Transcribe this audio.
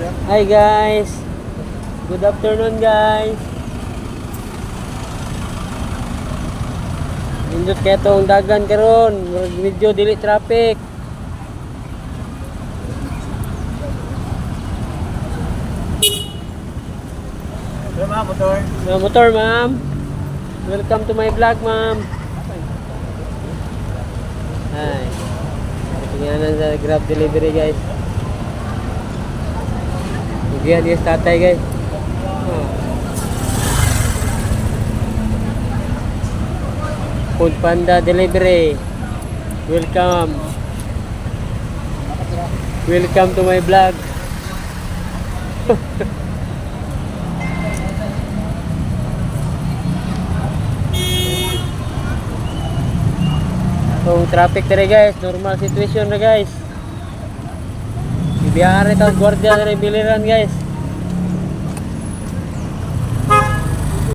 Hi guys. Good afternoon guys. Indot kaya tong dagan karon, medyo dili traffic. Motor. Motor ma'am. Welcome to my vlog ma'am. Hi. Tingnan sa Grab delivery guys. Bigyan guys tatay guys. Food Panda delivery. Welcome. Welcome to my vlog. Kung traffic tadi guys, normal situation na guys. Bibiyahe tayo gwardiya na biliran guys.